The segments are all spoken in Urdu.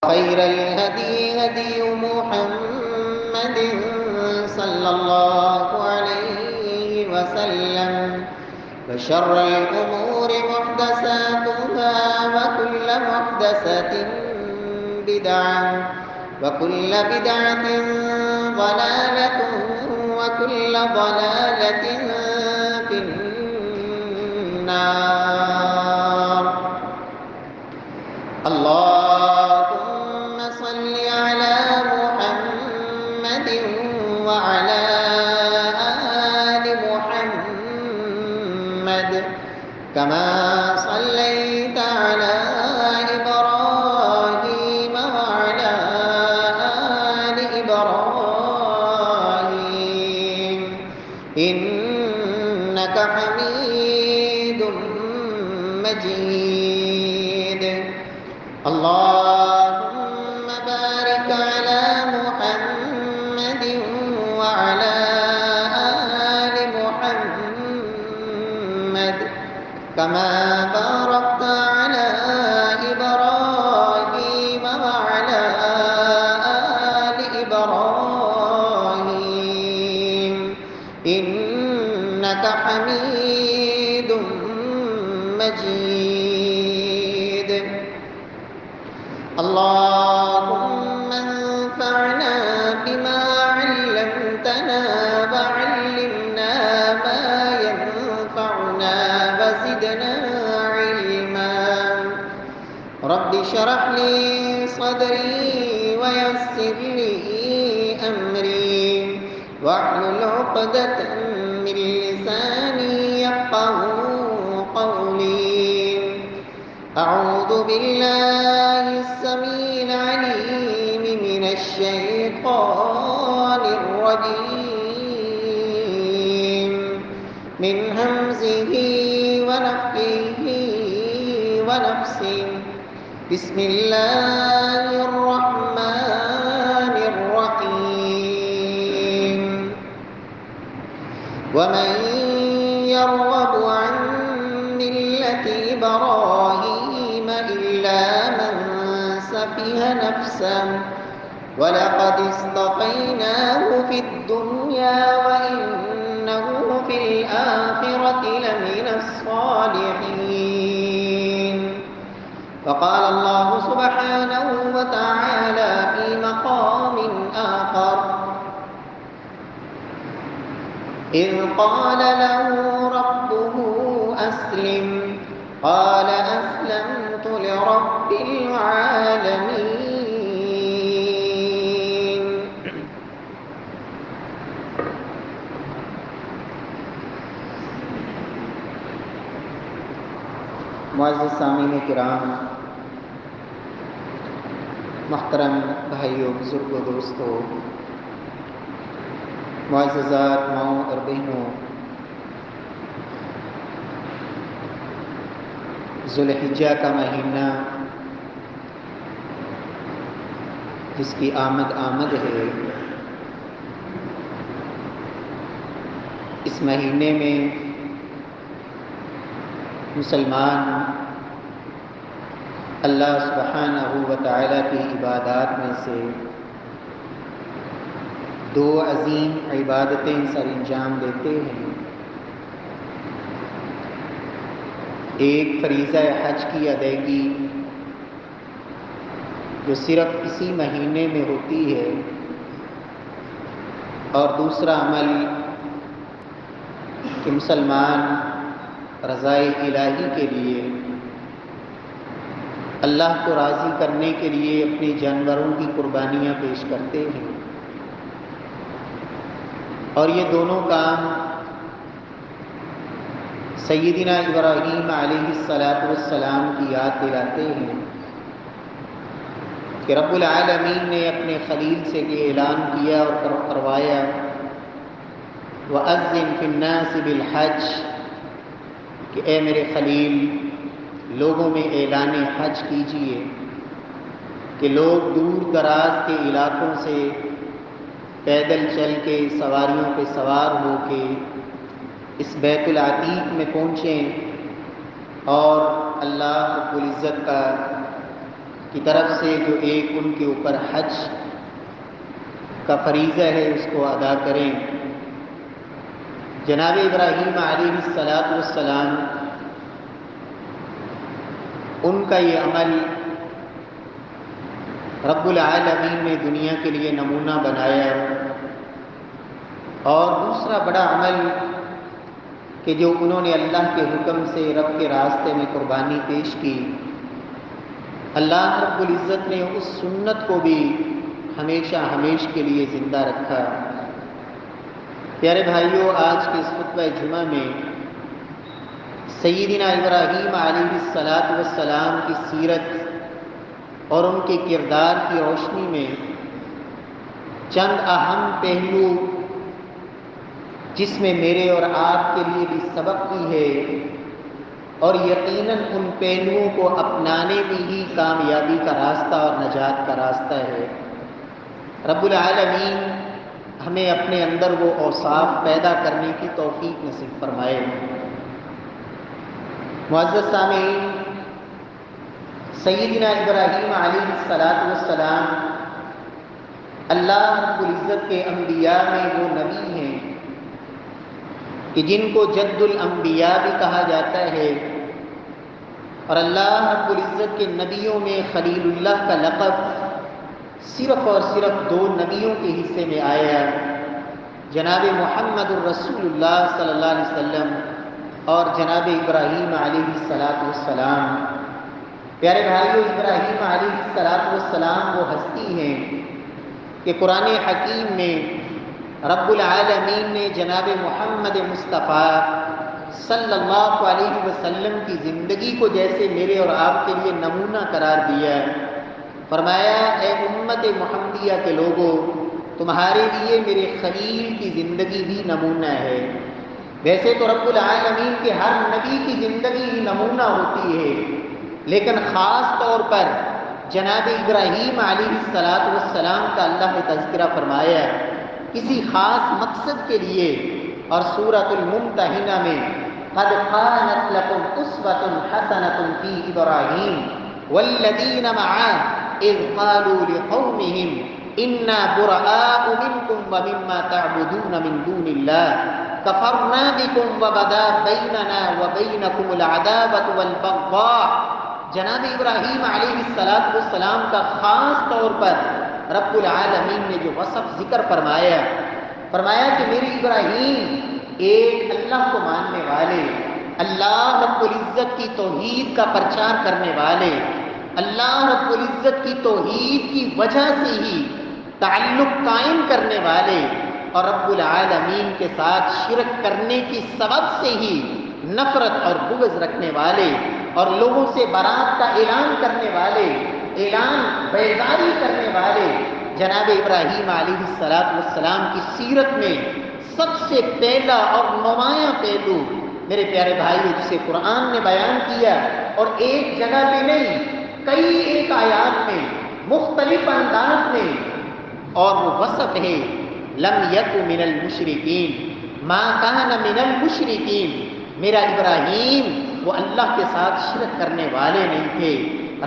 خير الهدي هدي محمد صلى الله عليه وسلم وشر الأمور محدثاتها وكل محدثة بدعة وكل بدعة ضلالة وكل ضلالة في النار. اللهم صل على محمد وعلى آل محمد كما صليت على إبراهيم وعلى آل إبراهيم إنك حميد مجيد. اللهم بارك على محمد وعلى آل محمد كما باركت على إبراهيم وعلى آل إبراهيم إنك حميد مجيد. اللهم انفعنا بما علمتنا وعلمنا ما ينفعنا وزدنا علما. رب اشرح لي صدري ويسر لي أمري واحلل عقدة من لساني يفقهوا قولي. أعوذ بالله السميع العليم من الشيطان الرجيم من همزه ونفخه ونفسه. بسم الله الرحمن الرحيم. ومن يرغب عن ملة إبراهيم إلا من سفه نفسه ولقد اصطفيناه في الدنيا وإنه في الآخرة لمن الصالحين. وقال الله سبحانه وتعالى في مقام آخر: إذ قال له ربه أسلم قال أسلمت لرب العالمين. معزز سامعین کرام، محترم بھائیوں، بزرگوں، دوستوں، معززات ماؤں اور بہنوں، ذوالحجہ کا مہینہ جس کی آمد ہے، اس مہینے میں مسلمان اللہ سبحانہ و تعالیٰ کی عبادات میں سے دو عظیم عبادتیں سر انجام دیتے ہیں. ایک فریضہ حج کی ادائیگی جو صرف اسی مہینے میں ہوتی ہے، اور دوسرا عمل کہ مسلمان رضائے الہی کے لیے، اللہ کو راضی کرنے کے لیے اپنے جانوروں کی قربانیاں پیش کرتے ہیں. اور یہ دونوں کام سیدنا ابراہیم علیہ السلام کی یاد دلاتے ہیں کہ رب العالمین نے اپنے خلیل سے یہ اعلان کیا اور کروایا: وَأَذِّن فِي النَّاسِ بِالْحَجِّ، کہ اے میرے خلیل، لوگوں میں اعلان حج کیجیے کہ لوگ دور دراز کے علاقوں سے پیدل چل کے، سواریوں پہ سوار ہو کے اس بیت العتیق میں پہنچیں اور اللہ رب العزت کا کی طرف سے جو ایک ان کے اوپر حج کا فریضہ ہے اس کو ادا کریں۔ جناب ابراہیم علیہ السلام ان کا یہ عمل رب العالمین نے دنیا کے لیے نمونہ بنایا۔ اور دوسرا بڑا عمل کہ جو انہوں نے اللہ کے حکم سے رب کے راستے میں قربانی پیش کی، اللہ رب العزت نے اس سنت کو بھی ہمیشہ ہمیش کے لیے زندہ رکھا۔ پیارے بھائیوں، آج کے اس خطبہ جمعہ میں سیدنا ابراہیم علیہ السلام کی سیرت اور ان کے کردار کی روشنی میں چند اہم پہلو جس میں میرے اور آپ کے لیے بھی سبق بھی ہے، اور یقیناً ان پہلوؤں کو اپنانے میں ہی کامیابی کا راستہ اور نجات کا راستہ ہے۔ رب العالمین ہمیں اپنے اندر وہ اوصاف پیدا کرنے کی توفیق نصیب فرمائے۔ معزز سامعین، سیدنا ابراہیم علیہ السلام اللہ رب العزت کے انبیاء میں وہ نبی ہیں کہ جن کو جد الانبیاء بھی کہا جاتا ہے، اور اللہ رب العزت کے نبیوں میں خلیل اللہ کا لقب صرف اور صرف دو نبیوں کے حصے میں آیا، جناب محمد الرسول اللہ صلی اللہ علیہ وسلم اور جناب ابراہیم علیہ السلام۔ پیارے بھائیو، ابراہیم علیہ السلام وہ ہستی ہیں کہ قرآن حکیم میں رب العالمین نے جناب محمد مصطفیٰ صلی اللہ علیہ وسلم کی زندگی کو جیسے میرے اور آپ کے لیے نمونہ قرار دیا، فرمایا اے امت محمدیہ کے لوگوں، تمہارے لیے میرے خلیل کی زندگی بھی نمونہ ہے۔ ویسے تو رب العالمین کے ہر نبی کی زندگی ہی نمونہ ہوتی ہے، لیکن خاص طور پر جناب ابراہیم علیہ السلام کا اللہ نے تذکرہ فرمایا کسی خاص مقصد کے لیے، اور سورۃ الممتحنہ میں قد كانت لكم اسوة حسنة في ابراہیم والذین معه اذ قالوا لقومهم انا براء منكم ومما تعبدون من دون الله كفرنا بكم وبدا بيننا وبينكم العداوة والبغضاء۔ جناب ابراہیم علیہ السلام کا خاص طور پر رب العالمین نے جو وصف ذکر فرمایا کہ میری ابراہیم ایک اللہ کو ماننے والے، اللہ رب العزت کی توحید کا پرچار کرنے والے، اللہ رب العزت کی توحید کی وجہ سے ہی تعلق قائم کرنے والے، اور رب العالمین کے ساتھ شرک کرنے کی سبب سے ہی نفرت اور بغض رکھنے والے، اور لوگوں سے برات کا اعلان کرنے والے، اعلان بیداری کرنے والے جناب ابراہیم علیہ السلام کی سیرت میں سب سے پہلا اور نمایاں پہلو میرے پیارے بھائیو جسے قرآن نے بیان کیا، اور ایک جگہ پہ نہیں، کئی ایک آیات میں مختلف انداز میں، اور وہ وصف ہے لم یک من المشرکین، ما کان من المشرکین۔ میرا ابراہیم وہ اللہ کے ساتھ شرک کرنے والے نہیں تھے،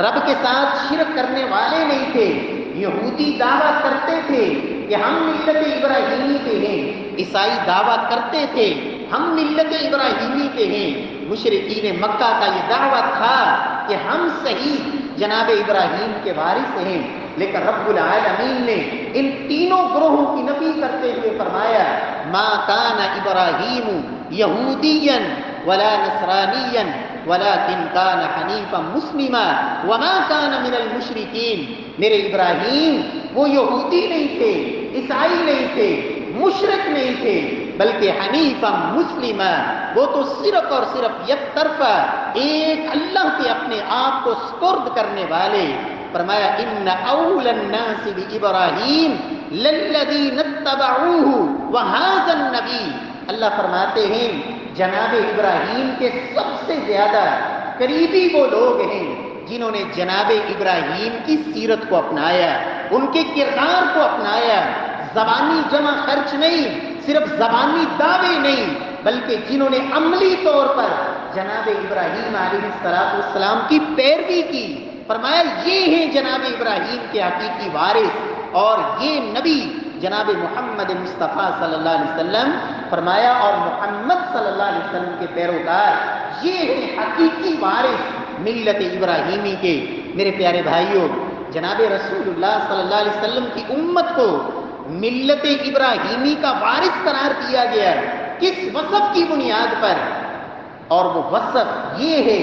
رب کے ساتھ شرک کرنے والے نہیں تھے۔ یہودی دعویٰ کرتے تھے کہ ہم ملت ابراہیمی کے ہیں، عیسائی دعویٰ کرتے تھے ہم ملت ابراہیمی کے ہیں، مشرکین مکہ کا یہ دعویٰ تھا کہ ہم صحیح جناب ابراہیم کے وارث ہیں، لیکن رب العالمین نے ان تینوں گروہوں کی نفی کرتے ہوئے فرمایا ما کان ابراہیم یہودیا ولا نصرانیا ولكن كان حنیفا مسلما وما كان من المشرکین۔ میرے ابراہیم وہ یہودی نہیں تھے، عیسائی نہیں تھے، مشرک نہیں تھے، بلکہ حنیفا مسلما، وہ تو صرف اور صرف یک طرفہ ایک اللہ کے اپنے آپ کو سپرد کرنے والے۔ فرمایا ان اول الناس بابراہیم للذین اتبعوه وهذا النبی۔ اللہ فرماتے ہیں جناب ابراہیم کے سب سے زیادہ قریبی وہ لوگ ہیں جنہوں نے جناب ابراہیم کی سیرت کو اپنایا، ان کے کردار کو اپنایا، زبانی جمع خرچ نہیں، صرف زبانی دعوے نہیں، بلکہ جنہوں نے عملی طور پر جناب ابراہیم علیہ السلام کی پیروی کی، فرمایا یہ ہیں جناب ابراہیم کے حقیقی وارث اور یہ نبی جناب محمد مصطفیٰ صلی اللہ علیہ وسلم، فرمایا اور محمد صلی اللہ علیہ وسلم کے پیروکار یہ ہیں حقیقی وارث ملت ابراہیمی کے۔ میرے پیارے بھائیوں، جناب رسول اللہ صلی اللہ علیہ وسلم کی امت کو ملت ابراہیمی کا وارث قرار دیا گیا، کس وصف کی بنیاد پر؟ اور وہ وصف یہ ہے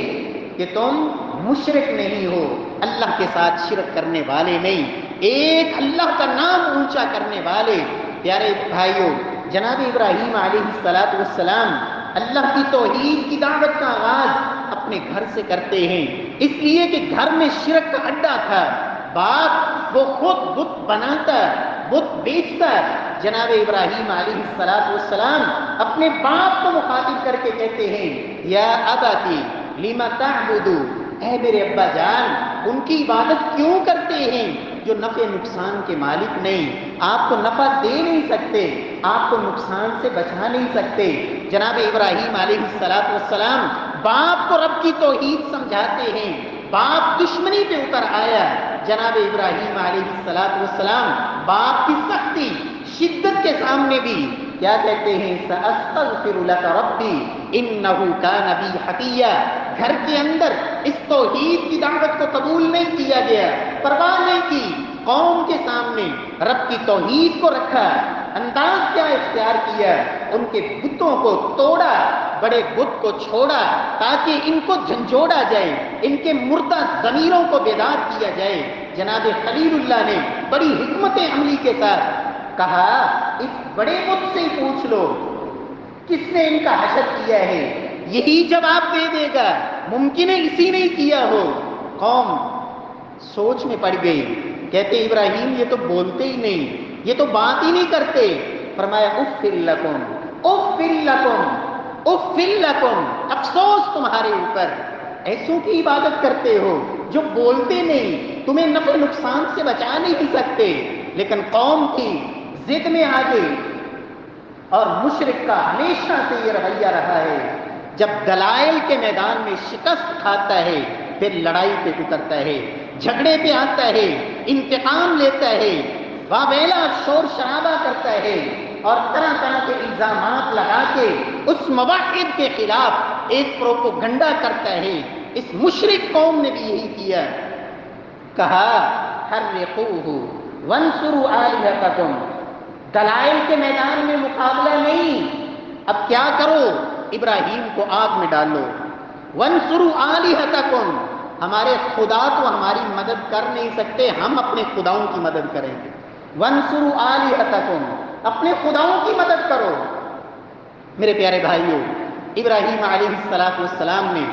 کہ تم مشرک نہیں ہو، اللہ کے ساتھ شرک کرنے والے نہیں، ایک اللہ کا نام اونچا کرنے والے۔ پیارے بھائیوں، جناب ابراہیم علیہ السلام اللہ کی توحید کی دعوت کا آغاز اپنے گھر سے کرتے ہیں، اس لیے کہ گھر میں شرک کا اڈا تھا۔ باپ وہ خود بت بناتا، بت بیچتا۔ جناب ابراہیم علیہ السلام اپنے باپ کو مخاطب کر کے کہتے ہیں یا اباتی لما تعبد، اے میرے ابا جان ان کی عبادت کیوں کرتے ہیں جو نفع نقصان کے مالک نہیں، آپ کو نفع دے نہیں سکتے، آپ کو نقصان سے بچا نہیں سکتے۔ جناب ابراہیم علیہ السلام باپ کو رب کی توحید سمجھاتے ہیں، باپ دشمنی پہ اتر آیا۔ جناب ابراہیم علیہ السلام باپ کی سختی شدت کے سامنے بھی کیا کہتے ہیں؟ سأستغفر لک ربی انہ کان بی حفیہ۔ گھر کے اندر اس توحید کی دعوت کو قبول نہیں کیا گیا، پرواہ نہیں کی، قوم کے سامنے رب کی توحید کو رکھا۔ انداز کیا اختیار کیا؟ ان کے بتوں کو توڑا، بڑے بت کو چھوڑا تاکہ ان کو جھنجھوڑا جائے، ان کے مردہ ضمیروں کو بیدار کیا جائے۔ جناب خلیل اللہ نے بڑی حکمت عملی کے ساتھ کہا اس بڑے بت سے ہی پوچھ لو کس نے ان کا حشر کیا ہے، یہی جواب دے دے گا، ممکن ہے اسی نے کیا ہو۔ قوم سوچ میں پڑ گئی، کہتے ابراہیم یہ تو بولتے ہی نہیں، یہ تو بات ہی نہیں کرتے۔ فرمایا اف لکم اف لکم اف لکم، افسوس تمہارے اوپر، ایسوں کی عبادت کرتے ہو جو بولتے نہیں، تمہیں نفع نقصان سے بچا نہیں سکتے۔ لیکن قوم کی ضد میں آ گئی، اور مشرک کا ہمیشہ سے یہ رویہ رہا ہے، جب دلائل کے میدان میں شکست کھاتا ہے پھر لڑائی پہ اترتا ہے، جھگڑے پہ آتا ہے، انتقام لیتا ہے، واویلا شور شرابہ کرتا ہے، اور طرح طرح کے الزامات لگا کے اس موحد کے خلاف ایک پروپوگنڈا کرتا ہے۔ اس مشرک قوم نے بھی یہی کیا، کہا حرقوہ وانصروا آلہتکم، دلائل کے میدان میں مقابلہ نہیں، اب کیا کرو؟ ابراہیم کو آگ میں ڈالو۔ وانصروا آلہتکم، ہمارے خدا تو ہماری مدد کر نہیں سکتے، ہم اپنے خداؤں کی مدد کریں گے۔ وانصروا آلہتکم، اپنے خداؤں کی مدد کرو۔ میرے پیارے بھائیوں، ابراہیم علیہ السلام نے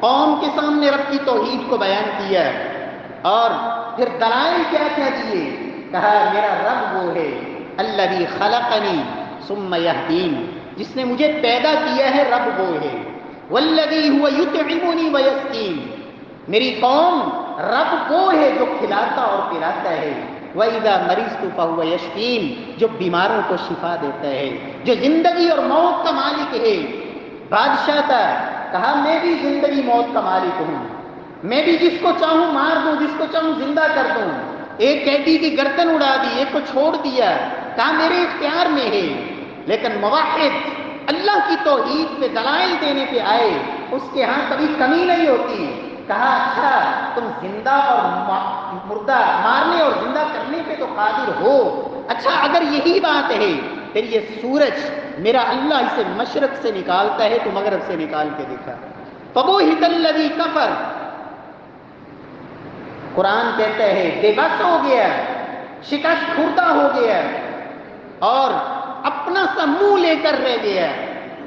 قوم کے سامنے رب کی توحید کو بیان کیا، اور پھر دلائل کیا کیا دیے؟ کہا میرا رب وہ ہے الذی خلقنی ثم یہدین، جس نے مجھے پیدا کیا ہے، رب وہ ہے۔ والذی هو یطعمنی ویسقین، میری قوم رب وہ ہے جو کھلاتا اور پلاتا ہے۔ وَإِذَا مَرِضْتُ فَهُوَ يَشْفِينِ، جو بیماروں کو شفا دیتا ہے، جو زندگی اور موت کا مالک ہے۔ بادشاہ تھا، کہا میں بھی زندگی موت کا مالک ہوں، میں بھی جس کو چاہوں مار دوں، جس کو چاہوں زندہ کر دوں۔ ایک قیدی کی گردن اڑا دی، ایک کو چھوڑ دیا، کہا میرے اختیار میں ہے۔ لیکن موحد اللہ کی توحید پہ دلائل دینے پہ آئے، اس کے ہاں کبھی کمی نہیں ہوتی۔ کہا اچھا تم زندہ اور مردہ مارنے اور زندہ کرنے پہ تو قادر ہو، اچھا اگر یہی بات ہے پھر یہ سورج میرا اللہ اسے مشرق سے نکالتا ہے تو مغرب سے نکال کے دکھا۔ فَبُہِتَ الَّذِي كَفَرَ، قرآن کہتا ہے بے بس ہو گیا، شکست خوردہ ہو گیا، اور اپنا سا منہ لے کر رہ گیا۔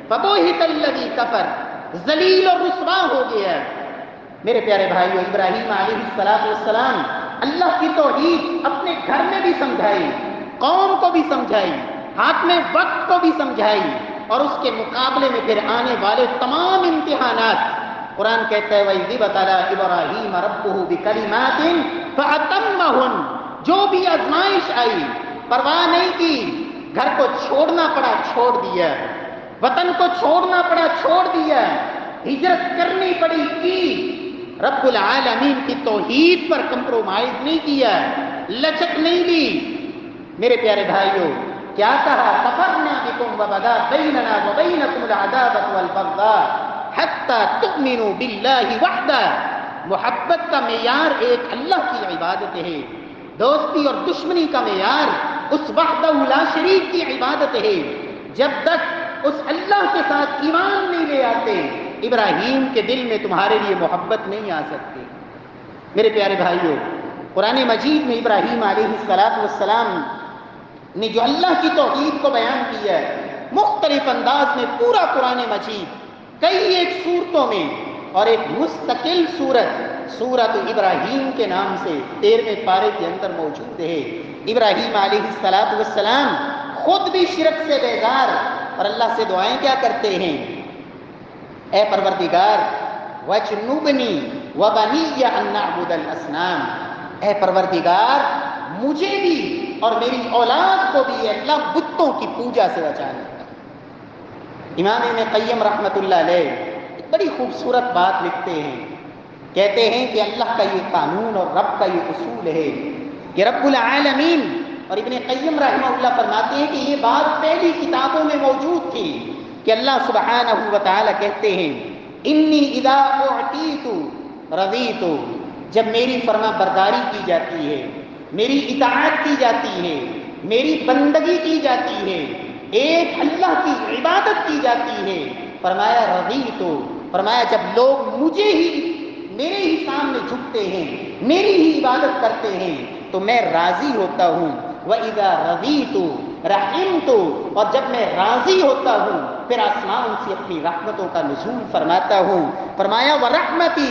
فَبُہِتَ الَّذِي كَفَرَ، ذلیل اور رسوا ہو گیا۔ میرے پیارے بھائیو، ابراہیم علیہ السلام اللہ کی توحید اپنے گھر میں بھی سمجھائی، قوم کو بھی سمجھائی، ہاتھ میں وقت کو بھی سمجھائی، اور اس کے مقابلے میں پھر آنے والے تمام امتحانات۔ قرآن کہتا ہے وَإِذِ ابْتَلَىٰ إِبْرَاهِيمَ رَبُّهُ بِكَلِمَاتٍ فَأَتَمَّهُنَّ، جو بھی آزمائش آئی پرواہ نہیں کی، گھر کو چھوڑنا پڑا چھوڑ دیا، وطن کو چھوڑنا پڑا چھوڑ دیا، ہجرت کرنی پڑی کی، رب العالمین کی توحید پر کمپرومائز نہیں کیا، لچک نہیں لی۔ میرے پیارے بھائیوں، کیا کہا؟ کفرنا بکم وبدا بیننا وبینکم العداوۃ والبغضاء حتی تؤمنوا باللہ وحدہ۔ محبت کا معیار ایک اللہ کی عبادت ہے، دوستی اور دشمنی کا معیار اس وحدہ لا شریک کی عبادت ہے۔ جب تک اس اللہ کے ساتھ ایمان نہیں لے آتے، ابراہیم کے دل میں تمہارے لیے محبت نہیں آ سکتی۔ میرے پیارے بھائیوں، قرآن مجید میں ابراہیم علیہ السلام نے جو اللہ کی توحید کو بیان کیا ہے، مختلف انداز میں پورا قرآن مجید کئی ایک صورتوں میں، اور ایک مستقل سورت ابراہیم کے نام سے 13ویں پارے کے اندر موجود ہے۔ ابراہیم علیہ السلام خود بھی شرک سے بیزار، اور اللہ سے دعائیں کیا کرتے ہیں؟ اے پروردگار وَاجْنُبْنِي وَبَنِيَّ أَن نَّعْبُدَ الْأَصْنَامَ، اے پروردگار مجھے بھی اور میری اولاد کو بھی اللہ بتوں کی پوجا سے بچانا۔ امام ابن قیم رحمۃ اللہ علیہ ایک بڑی خوبصورت بات لکھتے ہیں، کہتے ہیں کہ اللہ کا یہ قانون اور رب کا یہ اصول ہے کہ رب العالمین، اور ابن قیم رحمہ اللہ فرماتے ہیں کہ یہ بات پہلی کتابوں میں موجود تھی کہ اللہ سبحانہ و تعالی کہتے ہیں انی اذا اعطیت رضیت، جب میری فرما برداری کی جاتی ہے، میری اطاعت کی جاتی ہے، میری بندگی کی جاتی ہے، ایک اللہ کی عبادت کی جاتی ہے، فرمایا رضیت، فرمایا جب لوگ مجھے ہی میرے ہی سامنے جھکتے ہیں، میری ہی عبادت کرتے ہیں تو میں راضی ہوتا ہوں۔ وَإِذَا رَضِيتُ رَحِمْتُ، اور جب میں راضی ہوتا ہوں پھر آسمان سے اپنی رحمتوں کا نزول فرماتا ہوں۔ فرمایا وَرَحْمَتِي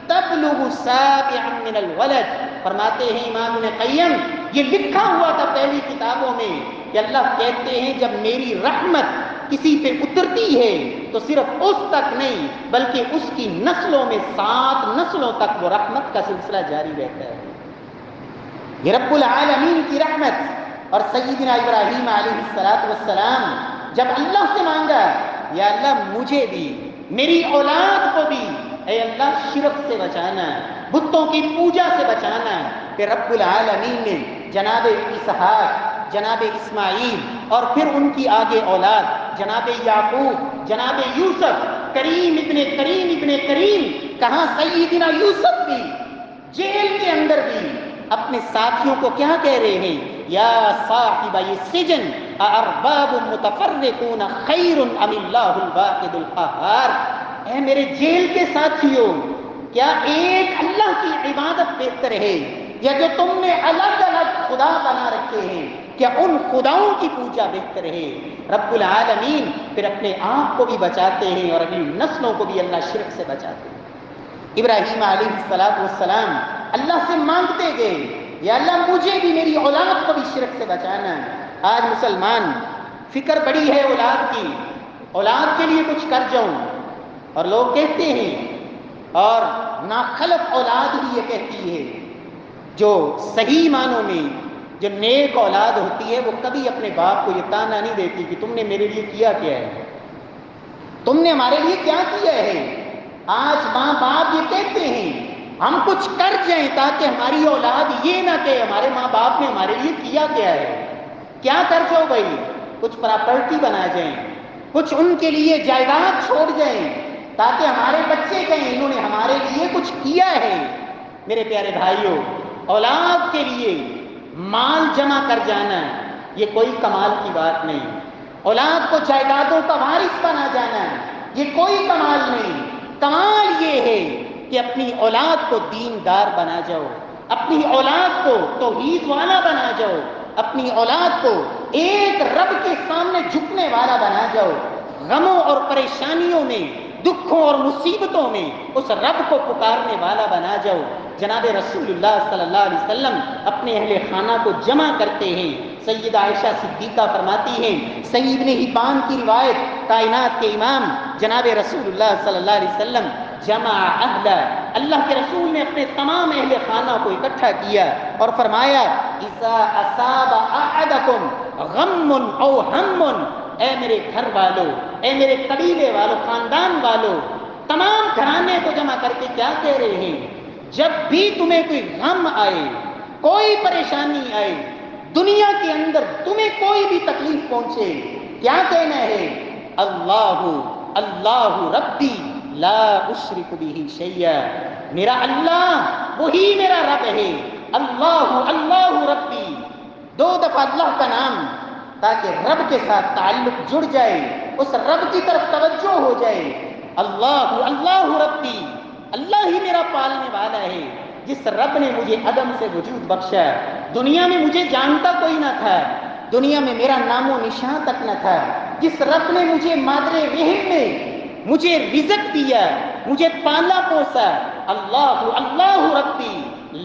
تَبْلُغُ سَابِعًا مِّنَ الْوَلَدِ، فرماتے ہیں امام ابن قیم، یہ لکھا ہوا تھا پہلی کتابوں میں کہ اللہ کہتے ہیں جب میری رحمت کسی پہ اترتی ہے تو صرف اس تک نہیں بلکہ اس کی نسلوں میں 7 نسلوں تک وہ رحمت کا سلسلہ جاری رہتا ہے۔ یہ رب العالمین کی رحمت۔ اور سیدنا ابراہیم علیہ السلام جب اللہ سے مانگا یا اللہ مجھے بھی میری اولاد کو بھی اے اللہ شرک سے بچانا، بتوں کی پوجا سے بچانا، کہ رب العالمین نے جناب اسحاق، جناب اسماعیل اور پھر ان کی آگے اولاد جناب یعقوب، جناب یوسف، کریم ابن کریم، کہاں سیدنا یوسف بھی جیل کے اندر بھی اپنے ساتھیوں کو کیا کہہ رہے ہیں؟ یا صاحبی السجن اارباب متفرقون خیر ام اللہ الواحد القہار، اے میرے جیل کے ساتھیوں، کیا ایک اللہ کی عبادت بہتر ہے یا جو تم نے الگ الگ خدا بنا رکھے ہیں، کیا ان خداؤں کی پوجا بہتر ہے؟ رب العالمین پھر اپنے آپ کو بھی بچاتے ہیں اور اپنی نسلوں کو بھی اللہ شرک سے بچاتے ہیں۔ ابراہیم علیہ السلام اللہ سے مانگتے گئے یا اللہ مجھے بھی میری اولاد کو بھی شرک سے بچانا۔ آج مسلمان فکر بڑی ہے اولاد کی، اولاد کے لیے کچھ کر جاؤں، اور لوگ کہتے ہیں اور ناخلف اولاد بھی یہ کہتی ہے، جو صحیح معنوں میں جو نیک اولاد ہوتی ہے وہ کبھی اپنے باپ کو یہ تانا نہیں دیتی کہ تم نے میرے لیے کیا ہے، تم نے ہمارے لیے کیا کیا ہے۔ آج ماں باپ یہ کہتے ہیں ہم کچھ کر جائیں تاکہ ہماری اولاد یہ نہ کہے ہمارے ماں باپ نے ہمارے لیے کیا ہے۔ کیا کر جاؤ بھائی؟ کچھ پراپرٹی بنا جائیں، کچھ ان کے لیے جائیداد چھوڑ جائیں تاکہ ہمارے بچے کہیں انہوں نے ہمارے لیے کچھ کیا ہے۔ میرے پیارے بھائیوں، اولاد کے لیے مال جمع کر جانا یہ کوئی کمال کی بات نہیں، اولاد کو جائیدادوں کا وارث بنا جانا یہ کوئی کمال نہیں۔ کمال یہ ہے کہ اپنی اولاد کو دیندار بنا جاؤ، اپنی اولاد کو توحید والا بنا جاؤ، اپنی اولاد کو ایک رب کے سامنے جھکنے والا بنا جاؤ، غموں اور پریشانیوں میں، دکھوں اور مصیبتوں میں اس رب کو پکارنے والا بنا جاؤ۔ جناب رسول اللہ صلی اللہ علیہ وسلم اپنے اہل خانہ کو جمع کرتے ہیں۔ سیدہ عائشہ صدیقہ فرماتی ہیں، صحیح ابن حبان کی روایت، کائنات کے امام جناب رسول اللہ صلی اللہ علیہ وسلم جمع اہل، اللہ کے رسول نے اپنے تمام اہل خانہ کو اکٹھا کیا اور فرمایا اذا اصاب احدکم غم او ہم، اے میرے گھر والوں، اے میرے قبیلے والوں، خاندان والوں، تمام گھرانے کو جمع کر کے کیا کہہ رہے ہیں؟ جب بھی تمہیں کوئی غم آئے، کوئی پریشانی آئے، دنیا کے اندر تمہیں کوئی بھی تکلیف پہنچے، کیا کہنا ہے؟ اللہ اللہ ربی لا اشرک بہ شیئا، میرا اللہ وہی میرا رب ہے، اللہ اللہ ربی، 2 دفعہ اللہ کا نام، تاکہ رب کے ساتھ تعلق جڑ جائے، اس رب کی طرف توجہ ہو جائے۔ اللہ اللہ ربی، اللہ ہی میرا پالنے والا ہے، جس رب نے مجھے عدم سے وجود بخشا، دنیا میں مجھے جانتا کوئی نہ تھا، دنیا میں میرا نام و نشان تک نہ تھا، جس رب نے مجھے مادر رحم میں مجھے رزق دیا، مجھے پالا پوسا، اللہ اللہ ربی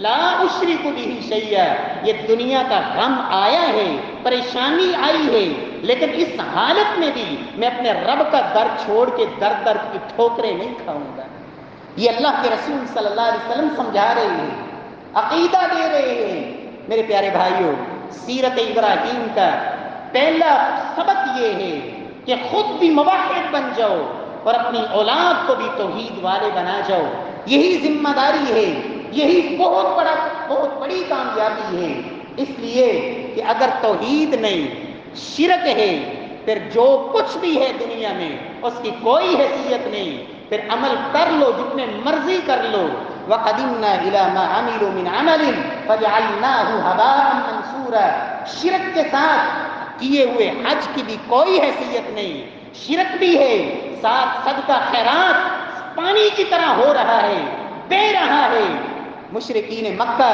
لا اشرک بہ شیئا، یہ دنیا کا غم آیا ہے، پریشانی آئی ہے، لیکن اس حالت میں بھی میں اپنے رب کا در چھوڑ کے در در کی ٹھوکریں نہیں کھاؤں گا۔ یہ اللہ کے رسول صلی اللہ علیہ وسلم سمجھا رہے ہیں، عقیدہ دے رہے ہیں۔ میرے پیارے بھائیوں، سیرت ابراہیم کا پہلا سبق یہ ہے کہ خود بھی موحد بن جاؤ اور اپنی اولاد کو بھی توحید والے بنا جاؤ۔ یہی ذمہ داری ہے، یہی بہت بڑی کامیابی ہے، اس لیے کہ اگر توحید نہیں، شرک ہے، پھر جو کچھ بھی ہے دنیا میں اس کی کوئی حیثیت نہیں، پھر عمل کر لو جتنے مرضی کر لو۔ وَقَدِمْنَا إِلَى مَا عَمِلُوا مِنْ عَمَلٍ فَجَعَلْنَاهُ هَبَاءً مَنْثُورًا، شرک کے ساتھ کیے ہوئے حج کی بھی کوئی حیثیت نہیں، شرک بھی ہے، ساتھ صدقہ خیرات پانی کی طرح ہو رہا ہے، بہ رہا ہے۔ مشرکین مکہ،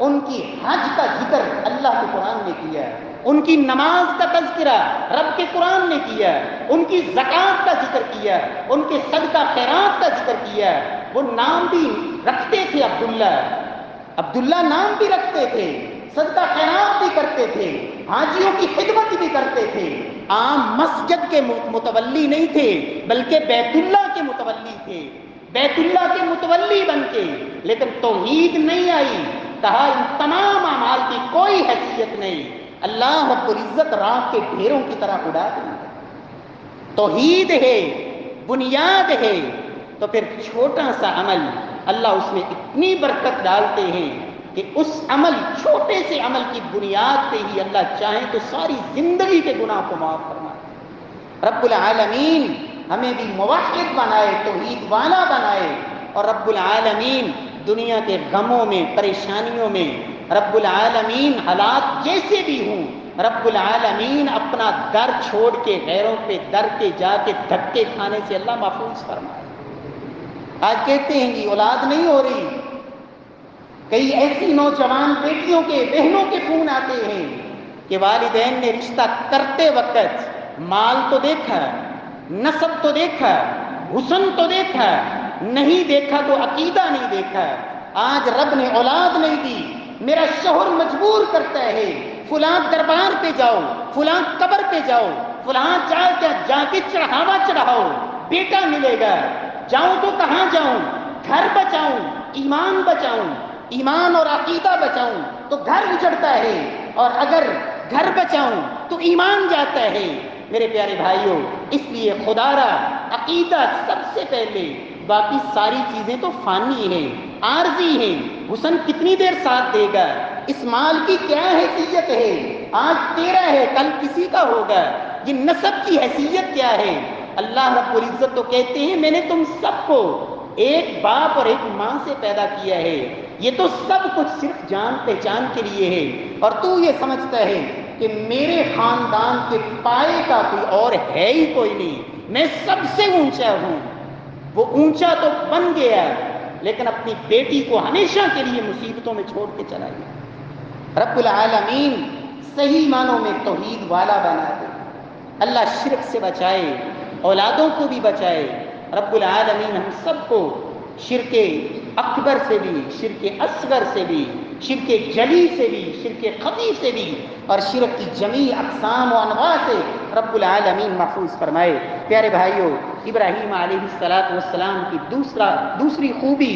ان کی حج کا ذکر اللہ کے قرآن نے کیا، ان کی نماز کا تذکرہ رب کے قرآن نے کیا، ان کی زکوٰۃ کا ذکر کیا، ان کے صدقہ خیرات کا ذکر کیا۔ وہ نام بھی رکھتے تھے، عبداللہ نام بھی رکھتے تھے، صدقہ خیرات بھی کرتے تھے، حاجیوں کی خدمت بھی کرتے تھے۔ عام مسجد کے متولی نہیں تھے، بلکہ بیت اللہ کے متولی تھے، بیت اللہ کے متولی بن کے، لیکن توحید نہیں آئی، کہا ان تمام اعمال کی کوئی حیثیت نہیں، اللہ رب العزت راہ کے ڈھیروں کی طرح اڑا دیں گے۔ توحید ہے، بنیاد ہے، تو پھر چھوٹا سا عمل اللہ اس میں اتنی برکت ڈالتے ہیں کہ اس عمل، چھوٹے سے عمل کی بنیاد پہ ہی اللہ چاہے تو ساری زندگی کے گناہ کو معاف فرمائے۔ رب العالمین ہمیں بھی موحد بنائے، توحید والا بنائے، اور رب العالمین دنیا کے غموں میں، پریشانیوں میں، رب العالمین حالات جیسے بھی ہوں، رب العالمین اپنا در چھوڑ کے غیروں پہ در کے جا کے دھکے کھانے سے اللہ محفوظ فرمائے۔ آج کہتے ہیں کہ اولاد نہیں ہو رہی، کئی ایسی نوجوان بیٹیوں کے، بہنوں کے فون آتے ہیں کہ والدین نے رشتہ کرتے وقت مال تو دیکھا، نسب تو دیکھا، حسن تو دیکھا، نہیں دیکھا تو عقیدہ نہیں دیکھا۔ آج رب نے اولاد نہیں دی، میرا شوہر مجبور کرتا ہے فلاں دربار پہ جاؤ، فلاں قبر پہ جاؤ، فلاں جا کے چڑھاوا چڑھاؤ، بیٹا ملے گا۔ جاؤں تو کہاں جاؤں؟ گھر بچاؤں، ایمان بچاؤں، ایمان اور عقیدہ بچاؤں تو گھر اجڑتا ہے، اور اگر گھر بچاؤں تو ایمان جاتا ہے۔ میرے پیارے بھائیوں، اس لیے خدا را عقیدہ سب سے پہلے، باقی ساری چیزیں تو فانی ہیں، عارضی ہیں۔ حسن کتنی دیر ساتھ دے گا؟ اس مال کی کیا حیثیت ہے؟ آج تیرا ہے، کل کسی کا ہوگا۔ یہ نسب کی حیثیت کیا ہے؟ اللہ رب العزت تو کہتے ہیں میں نے تم سب کو ایک باپ اور ایک ماں سے پیدا کیا ہے، یہ تو سب کچھ صرف جان پہچان کے لیے ہے، اور تو یہ سمجھتا ہے کہ میرے خاندان کے پائے کا کوئی اور ہے ہی کوئی نہیں، میں سب سے اونچا ہوں۔ وہ اونچا تو بن گیا، لیکن اپنی بیٹی کو ہمیشہ کے لیے مصیبتوں میں چھوڑ کے چلا گیا۔ رب العالمین صحیح معنوں میں توحید والا بنا دے، اللہ شرک سے بچائے، اولادوں کو بھی بچائے۔ رب العالمین ہم سب کو شرک اکبر سے بھی، شرک اصغر سے بھی، شرک جلی سے بھی، شرک خفی سے بھی، اور شرک کی جمیع اقسام و انواع سے رب العالمین محفوظ فرمائے۔ پیارے بھائیوں، ابراہیم علیہ السلام کی دوسری خوبی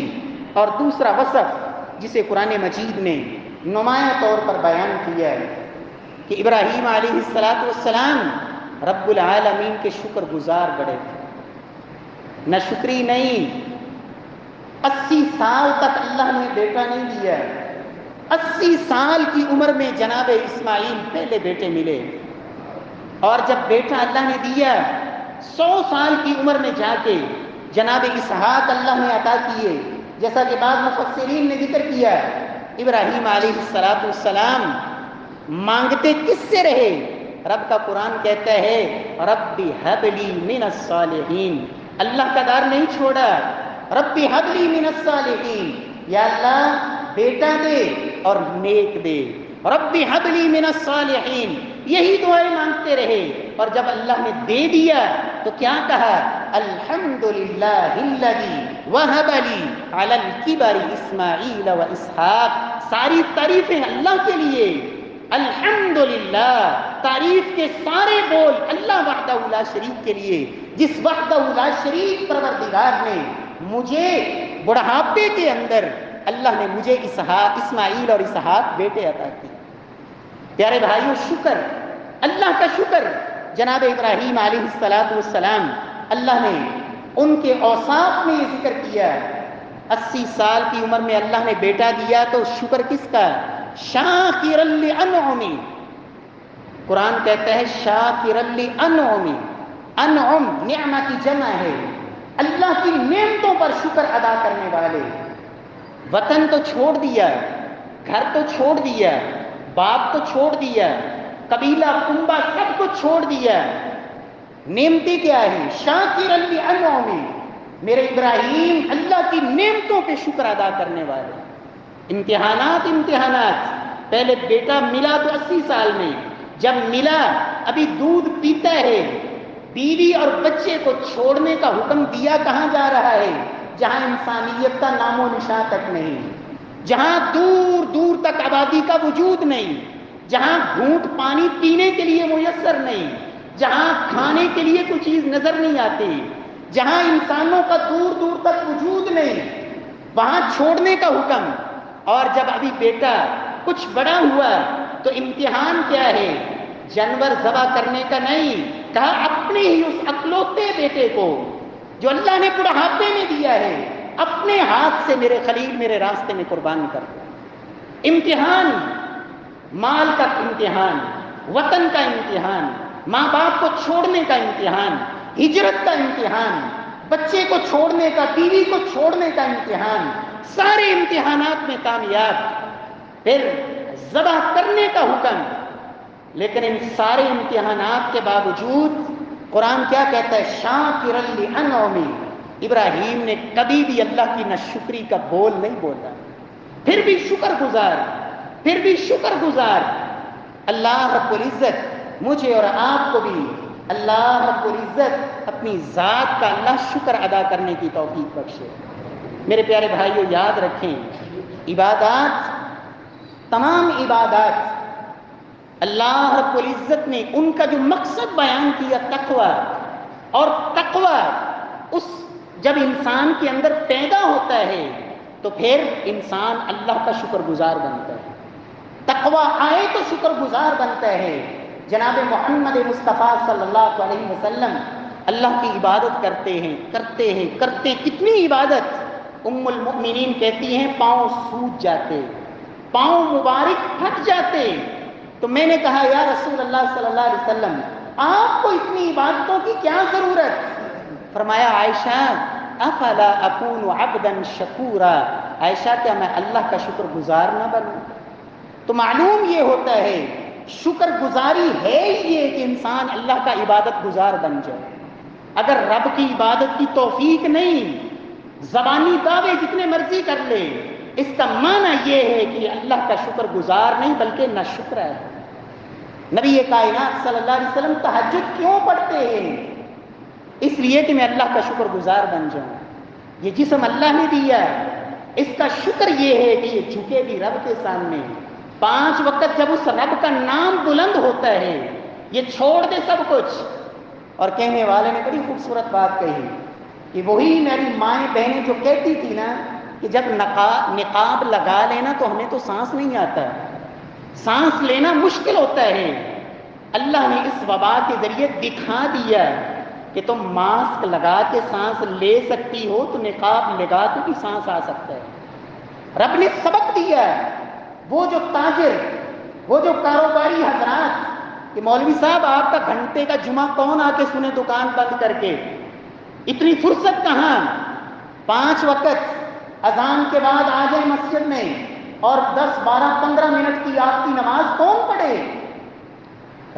اور دوسرا وصف جسے قرآن مجید نے نمایاں طور پر بیان کیا ہے کہ ابراہیم علیہ السلام رب العالمین کے شکر گزار بڑے تھے۔ ناشکری نہیں. 80 سال تک اللہ نے بیٹا نہیں دیا. 80 سال کی عمر میں جناب اسماعیل پہلے بیٹے ملے، اور جب بیٹا اللہ نے دیا 100 سال کی عمر میں جا کے جناب اسحاق اللہ نے عطا کیے. جیسا کہ بعض مفسرین نے ذکر کیا، ابراہیم علیہ السلام مانگتے کس سے رہے؟ رب کا قرآن کہتا ہے رب ہب لی من الصالحین. اللہ کا دار نہیں چھوڑا، رب ہب لی من الصالحین، یا اللہ بیٹا دے اور نیک دے. رب ہب لی من الصالحین، یہی دعائیں مانگتے رہے. اور جب اللہ نے دے دیا تو کیا کہا؟ الحمدللہ الذی وہب لی علی الکبر اسماعیل و اسحاق. ساری تعریفیں اللہ کے لیے. الحمدللہ، تعریف کے سارے بول اللہ وحدہ لا شریک کے لیے، جس وحدہ لا شریک پروردگار نے مجھے بڑھاپے کے اندر اللہ نے مجھے اسماعیل اور اسحاق بیٹے عطا کیے. پیارے بھائیوں، شکر، اللہ کا شکر. جناب ابراہیم علیہ السلام، اللہ نے ان کے اوصاف میں یہ ذکر کیا. 80 سال کی عمر میں اللہ نے بیٹا دیا تو شکر کس کا؟ شاکرا لانعمی. قرآن کہتا ہے شاکرا لانعمی. انعم نعمت کی جمع ہے، اللہ کی نعمتوں پر شکر ادا کرنے والے. وطن تو چھوڑ دیا، گھر تو چھوڑ دیا، باپ تو چھوڑ دیا، قبیلہ کنبہ سب کچھ چھوڑ دیا. نعمتیں کیا ہیں؟ شاکرا لانعمی. میرے ابراہیم اللہ کی نعمتوں پہ شکر ادا کرنے والے. امتحانات. پہلے بیٹا ملا تو 80 سال میں، جب ملا ابھی دودھ پیتا ہے. بیوی اور بچے کو چھوڑنے کا حکم دیا کہاں جا رہا ہے؟ جہاں انسانیت کا نام و نشان تک نہیں، جہاں دور دور تک آبادی کا وجود نہیں، جہاں گھونٹ پانی پینے کے لیے میسر نہیں، جہاں کھانے کے لیے کوئی چیز نظر نہیں آتی، جہاں انسانوں کا دور دور تک وجود نہیں، وہاں چھوڑنے کا حکم. اور جب ابھی بیٹا کچھ بڑا ہوا تو امتحان کیا ہے؟ جانور ذبح کرنے کا نہیں، کہا اپنے ہی اس اکلوتے بیٹے کو جو اللہ نے بڑھاپے میں دیا ہے اپنے ہاتھ سے میرے خلیل میرے راستے میں قربان کر دو. امتحان، مال کا امتحان، وطن کا امتحان، ماں باپ کو چھوڑنے کا امتحان، ہجرت کا امتحان، بچے کو چھوڑنے کا، بیوی کو چھوڑنے کا امتحان. سارے امتحانات میں کامیاب. پھر ذبح کرنے کا حکم. لیکن ان سارے امتحانات کے باوجود قرآن کیا کہتا ہے؟ شاکرا لانعمی. ابراہیم نے کبھی بھی اللہ کی ناشکری کا بول نہیں بولا، پھر بھی شکر گزار، پھر بھی شکر گزار. اللہ رب العزت مجھے اور آپ کو بھی اللہ رب العزت اپنی ذات کا اللہ شکر ادا کرنے کی توفیق بخشے. میرے پیارے بھائیو، یاد رکھیں عبادات، تمام عبادات اللہ رب العزت نے ان کا جو مقصد بیان کیا تقوی، اور تقوی اس جب انسان کے اندر پیدا ہوتا ہے تو پھر انسان اللہ کا شکر گزار بنتا ہے. تقوی آئے تو شکر گزار بنتا ہے. جناب محمد مصطفیٰ صلی اللہ علیہ وسلم اللہ کی عبادت کرتے کتنی عبادت. ام المؤمنین کہتی ہیں پاؤں سوج جاتے، پاؤں مبارک پھٹ جاتے. تو میں نے کہا یا رسول اللہ صلی اللہ علیہ وسلم آپ کو اتنی عبادتوں کی کیا ضرورت؟ فرمایا عائشہ افلا اکون عبدا شکورا. عائشہ کیا میں اللہ کا شکر گزار نہ بنوں؟ تو معلوم یہ ہوتا ہے شکر گزاری ہے ہی یہ کہ انسان اللہ کا عبادت گزار بن جائے. اگر رب کی عبادت کی توفیق نہیں، زبانی دعوے جتنے مرضی کر لے، اس کا معنی یہ ہے کہ اللہ کا شکر گزار نہیں بلکہ ناشکر ہے. نبی کائنات صلی اللہ علیہ وسلم تہجد کیوں پڑھتے ہیں؟ اس لیے کہ میں اللہ کا شکر گزار بن جاؤں. یہ جسم اللہ نے دیا، اس کا شکر یہ ہے کہ یہ جھکے بھی رب کے سامنے. 5 وقت جب اس رب کا نام بلند ہوتا ہے، یہ چھوڑ دے سب کچھ. اور کہنے والے نے بڑی خوبصورت بات کہی کہ وہی میری مائیں بہنیں جو کہتی تھی نا کہ جب نقاب لگا لینا تو ہمیں تو سانس نہیں آتا، سانس لینا مشکل ہوتا ہے. اللہ نے اس وبا کے ذریعے دکھا دیا کہ تم ماسک لگا کے سانس لے سکتی ہو تو نقاب لگا کے بھی سانس آ سکتا ہے۔ رب نے سبق دیا ہے۔ وہ جو تاجر، وہ جو کاروباری حضرات کہ مولوی صاحب آپ کا گھنٹے کا جمعہ کون آ کے سنے دکان بند کر کے، اتنی فرصت کہاں؟ 5 وقت اذان کے بعد آ جائیں مسجد میں، اور 10 12 15 منٹ کی آپ کی نماز کون پڑھے؟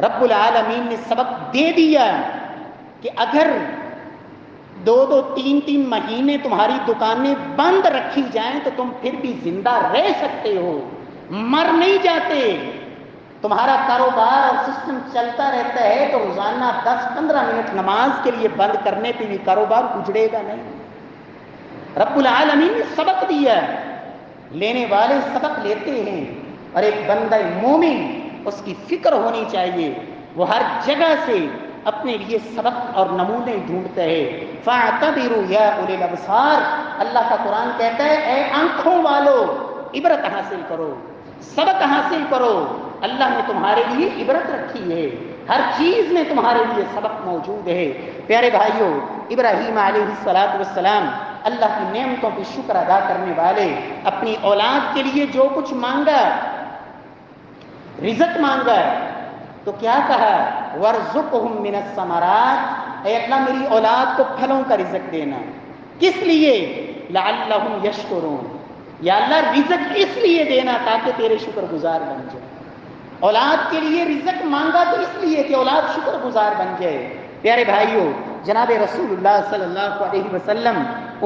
رب العالمین نے سبق دے دیا کہ اگر 2 3 مہینے تمہاری دکانیں بند رکھی جائیں تو تم پھر بھی زندہ رہ سکتے ہو، مر نہیں جاتے۔ تمہارا کاروبار اور سسٹم چلتا رہتا ہے تو روزانہ 10 15 منٹ نماز کے لیے بند کرنے پہ بھی کاروبار اجڑے گا نہیں۔ رب العالمین نے سبق دیا، لینے والے سبق لیتے ہیں، اور ایک بندہ مومن اس کی فکر ہونی چاہیے، وہ ہر جگہ سے اپنے لیے سبق اور نمونے ڈھونڈتا ہے۔ فَاعْتَبِرُوا يَا أُولِي الْأَبْصَارِ، اللہ کا قرآن کہتا ہے اے آنکھوں والو عبرت حاصل کرو، سبق حاصل کرو، اللہ نے تمہارے لیے عبرت رکھی ہے، ہر چیز میں تمہارے لیے سبق موجود ہے۔ پیارے بھائیوں، ابراہیم علیہ السلام اللہ کی نعمتوں پہ شکر ادا کرنے والے، اپنی اولاد کے لیے جو کچھ مانگا، رزق مانگا، تو کیا کہا؟ وَارْزُقْهُم مِّنَ الثَّمَرَاتِ، اے اللہ میری اولاد کو پھلوں کا رزق دینا۔ کس لیے؟ لَعَلَّهُمْ يَشْكُرُونَ، یا اللہ رزق اس لیے دینا تاکہ تیرے شکر گزار بن جائے۔ اولاد کے لیے رزق مانگا تو اس لیے کہ اولاد شکر گزار بن جائے۔ پیارے بھائیوں، جناب رسول اللہ صلی اللہ علیہ وسلم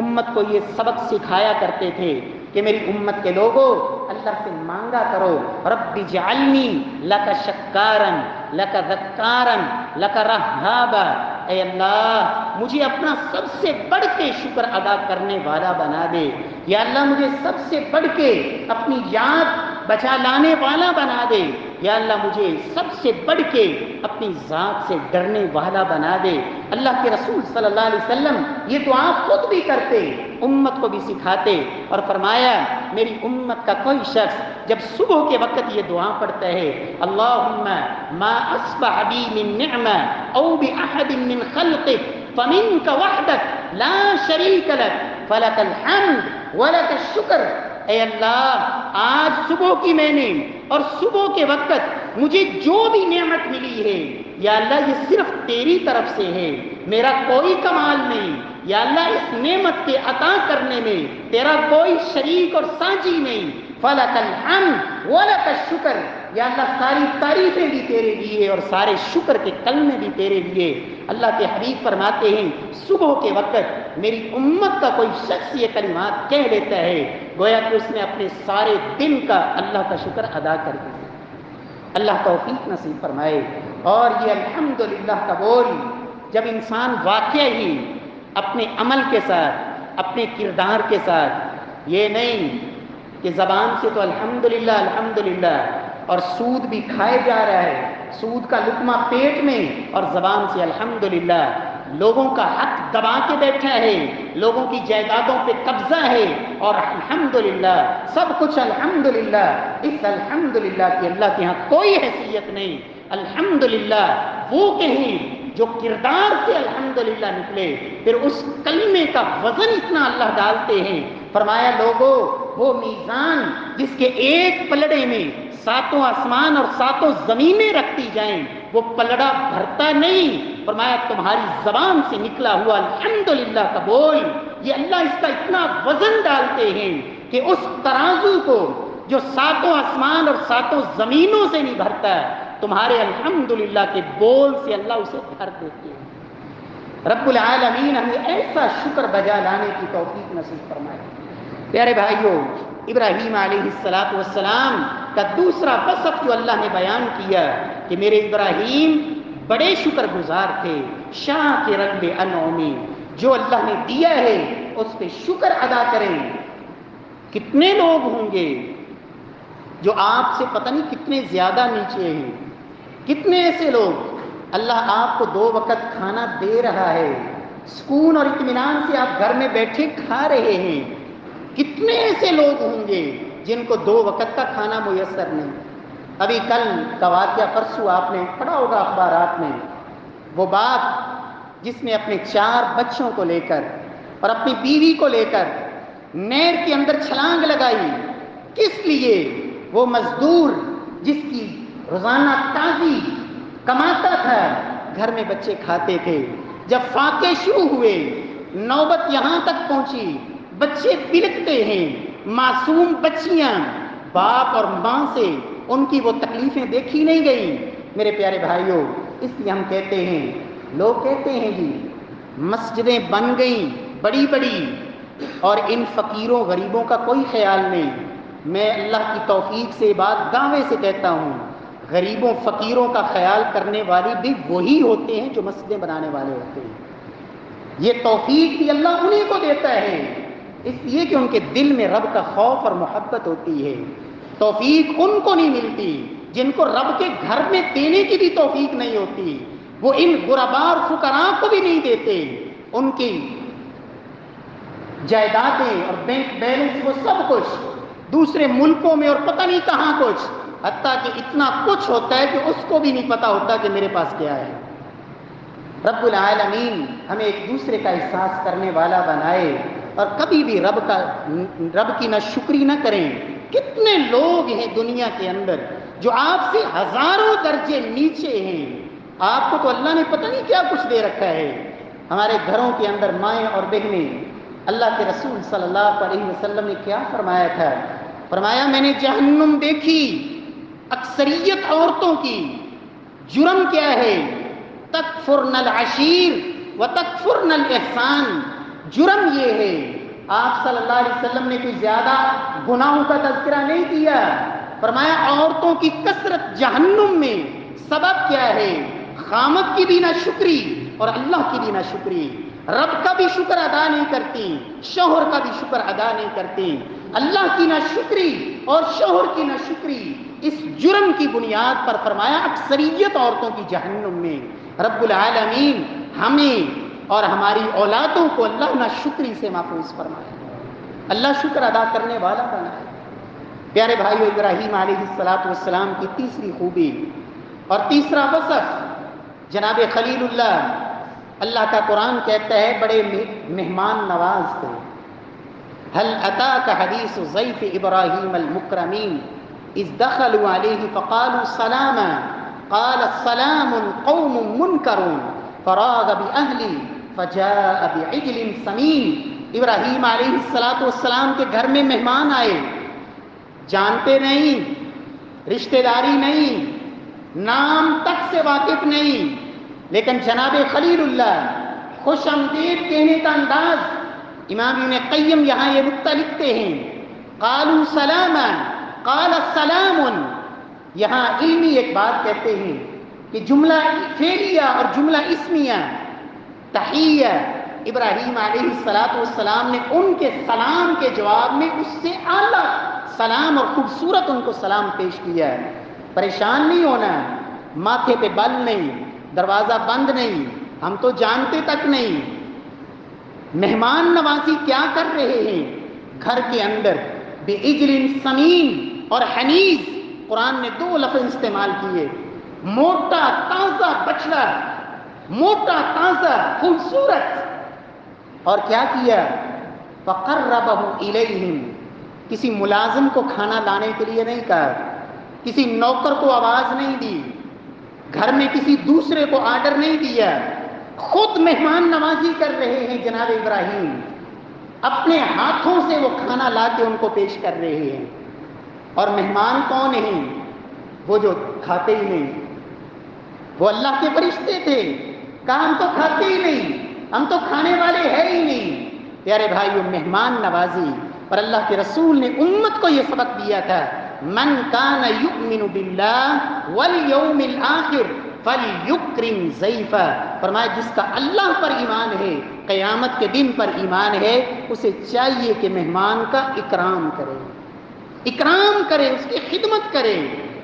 امت کو یہ سبق سکھایا کرتے تھے کہ میری امت کے لوگوں اللہ سے مانگا کرو، رب اجعلنی لک شکارا لک ذکارا لک رہابا، اے اللہ مجھے اپنا سب سے بڑھ کے شکر ادا کرنے والا بنا دے، یا اللہ مجھے سب سے بڑھ کے اپنی یاد بچا لانے والا بنا دے، یا اللہ مجھے سب سے بڑھ کے اپنی ذات سے ڈرنے والا بنا دے۔ اللہ کے رسول صلی اللہ علیہ وسلم یہ دعا خود بھی کرتے، امت کو بھی سکھاتے، اور فرمایا میری امت کا کوئی شخص جب صبح کے وقت یہ دعا پڑھتا ہے، اللہم ما اصبح بی من نعمہ او باحد من خلقک فمنک وحدک لا شریک لک فلک الحمد ولک الشکر، اے اللہ آج صبح کی میں نے اور صبح کے وقت مجھے جو بھی نعمت ملی ہے، یا اللہ یہ صرف تیری طرف سے ہے، میرا کوئی کمال نہیں، یا اللہ اس نعمت کے عطا کرنے میں تیرا کوئی شریک اور ساجی نہیں، فلک الحمد ولک الشکر، یا اللہ ساری تعریفیں بھی تیرے لیے اور سارے شکر کے کلمے بھی تیرے لیے۔ اللہ کے حبیب فرماتے ہیں صبح کے وقت میری امت کا کوئی شخص یہ کلمات کہہ لیتا ہے گویا کہ اس نے اپنے سارے دن کا اللہ کا شکر ادا کر دیا۔ اللہ توفیق نصیب فرمائے۔ اور یہ الحمدللہ کا بول جب انسان واقعہ ہی اپنے عمل کے ساتھ، اپنے کردار کے ساتھ، یہ نہیں کہ زبان سے تو الحمدللہ الحمدللہ اور سود بھی کھائے جا رہا ہے، سود کا لقمہ پیٹ میں اور زبان سے الحمدللہ، لوگوں کا حق دبا کے بیٹھا ہے، لوگوں کی جائیدادوں پہ قبضہ ہے، اور الحمدللہ سب کچھ الحمدللہ، اس الحمدللہ کی اللہ کے ہاں کوئی حیثیت نہیں۔ الحمدللہ وہ کہیں جو کردار سے الحمدللہ نکلے، پھر اس کلمے کا وزن اتنا اللہ ڈالتے ہیں، فرمایا لوگوں وہ میزان جس کے ایک پلڑے میں 7 آسمان اور 7 زمینیں رکھتی جائیں وہ پلڑا بھرتا نہیں، فرمایا تمہاری زبان سے نکلا ہوا الحمدللہ کا بول، یہ اللہ اس کا اتنا وزن ڈالتے ہیں کہ اس ترازو کو جو 7 آسمان اور 7 زمینوں سے نہیں بھرتا، تمہارے الحمدللہ کے بول سے اللہ اسے بھر دیتے ہیں۔ رب العالمین ہمیں ایسا شکر بجا لانے کی توفیق نصیب فرمائے۔ پیارے بھائیوں، ابراہیم علیہ السلام کا دوسرا وصف جو اللہ نے بیان کیا کہ میرے ابراہیم بڑے شکر گزار تھے، شاکرا لانعمہ، جو اللہ نے دیا ہے اس پہ شکر ادا کریں۔ کتنے لوگ ہوں گے جو آپ سے پتہ نہیں کتنے زیادہ نیچے ہیں، کتنے ایسے لوگ اللہ آپ کو 2 وقت کھانا دے رہا ہے، سکون اور اطمینان سے آپ گھر میں بیٹھے کھا رہے ہیں، کتنے ایسے لوگ ہوں گے جن کو 2 وقت کا کھانا میسر نہیں۔ ابھی کل کا واقعہ پرسوں آپ نے پڑھا ہوگا اخبارات میں، وہ بات جس نے اپنے 4 بچوں کو لے کر اور اپنی بیوی کو لے کر نہر کے اندر چھلانگ لگائی، کس لیے؟ وہ مزدور جس کی روزانہ تازی کماتا تھا، گھر میں بچے کھاتے تھے، جب فاقے شروع ہوئے، نوبت یہاں تک پہنچی، بچے بلکتے ہیں، معصوم بچیاں، باپ اور ماں سے ان کی وہ تکلیفیں دیکھی نہیں گئی۔ میرے پیارے بھائیوں، اس لیے ہم کہتے ہیں، لوگ کہتے ہیں جی مسجدیں بن گئیں بڑی بڑی اور ان فقیروں غریبوں کا کوئی خیال نہیں۔ میں اللہ کی توفیق سے بات دعوے سے کہتا ہوں، غریبوں فقیروں کا خیال کرنے والی بھی وہی ہوتے ہیں جو مسجدیں بنانے والے ہوتے ہیں۔ یہ توفیق بھی اللہ انہیں کو دیتا ہے، اس لیے کہ ان کے دل میں رب کا خوف اور محبت ہوتی ہے۔ توفیق ان کو نہیں ملتی جن کو رب کے گھر میں دینے کی بھی توفیق نہیں ہوتی، وہ ان غرباء اور فقراء کو بھی نہیں دیتے۔ ان کی جائیدادیں اور بینک بیلنس وہ سب کچھ دوسرے ملکوں میں اور پتہ نہیں کہاں کچھ، حتیٰ کہ اتنا کچھ ہوتا ہے کہ اس کو بھی نہیں پتہ ہوتا کہ میرے پاس کیا ہے۔ رب العالمین ہمیں ایک دوسرے کا احساس کرنے والا بنائے اور کبھی بھی رب کی نہ شکری نہ کریں۔ کتنے لوگ ہیں دنیا کے اندر جو آپ سے ہزاروں درجے نیچے ہیں، آپ کو تو اللہ نے پتہ نہیں کیا کچھ دے رکھا ہے۔ ہمارے گھروں کے اندر مائیں اور بہنیں، اللہ کے رسول صلی اللہ علیہ وسلم نے کیا فرمایا تھا؟ فرمایا میں نے جہنم دیکھی اکثریت عورتوں کی، جرم کیا ہے؟ تکفرن العشیر و تکفرن الاحسان، جرم یہ ہے۔ آپ صلی اللہ علیہ وسلم نے کوئی زیادہ گناہوں کا تذکرہ نہیں کیا، فرمایا عورتوں کی کثرت جہنم میں، سبب کیا ہے؟ خامد کی بھی نہ شکری اور اللہ کی بھی نہ شکری، رب کا بھی شکر ادا نہیں کرتی، شوہر کا بھی شکر ادا نہیں کرتی، اللہ کی نہ شکری اور شوہر کی نہ شکری، اس جرم کی بنیاد پر فرمایا اکثریت عورتوں کی جہنم میں۔ رب العالمین ہمیں اور ہماری اولادوں کو اللہ نہ شکری سے محفوظ فرمائے، اللہ شکر ادا کرنے والا بنائے۔ پیارے بھائیو، ابراہیم علیہ السلام کی تیسری خوبی اور تیسرا وصف جناب خلیل اللہ، اللہ کا قرآن کہتا ہے بڑے مہمان نواز تھے۔ هل اتاك حدیث ضیف ابراہیم المکرمین اذ دخلوا علیہ فقالوا سلاما قال السلام قوم منکرون فراغ بأہلہ فجاء بعجل سمین۔ ابراہیم علیہ السلام کے گھر میں مہمان آئے، جانتے نہیں، رشتہ داری نہیں، نام تک سے واقف نہیں، لیکن جناب خلیل اللہ خوش آمدید کہنے کا انداز، امام ابن قیم یہاں یہ نکتہ لکھتے ہیں، قالوا سلاما قال السلام، یہاں علمی ایک بات کہتے ہیں کہ جملہ فعلیہ اور جملہ اسمیہ تحیہ، ابراہیم علیہ السلام نے ان کے سلام کے جواب میں اس سے اعلیٰ سلام اور خوبصورت ان کو سلام پیش کیا ہے۔ پریشان نہیں ہونا، ماتھے پہ بل نہیں، دروازہ بند نہیں، ہم تو جانتے تک نہیں۔ مہمان نوازی کیا کر رہے ہیں گھر کے اندر؟ بعجل سمین اور حنیذ، قرآن نے 2 لفظ استعمال کیے، موٹا تازہ بچڑا، موٹا تازہ خوبصورت، اور کیا کیا؟ فقربہ الیہم، کسی ملازم کو کھانا لانے کے لیے نہیں کہا، کسی نوکر کو آواز نہیں دی، گھر میں کسی دوسرے کو آرڈر نہیں دیا، خود مہمان نوازی کر رہے ہیں جناب ابراہیم، اپنے ہاتھوں سے وہ کھانا لا کے ان کو پیش کر رہے ہیں۔ اور مہمان کون ہیں؟ وہ جو کھاتے ہی نہیں، وہ اللہ کے فرشتے تھے، کہا ہم تو کھاتے ہی نہیں، ہم تو کھانے والے ہیں ہی نہیں۔ پیارے بھائیو، مہمان نوازی، اور اللہ کے رسول نے امت کو یہ سبق دیا تھا، من کان یؤمن باللہ والیوم الآخر فلیکرم ضیفہ، فرمایا جس کا اللہ پر ایمان ہے، قیامت کے دن پر ایمان ہے، اسے چاہیے کہ مہمان کا اکرام کرے، اکرام کرے، اس کی خدمت کرے،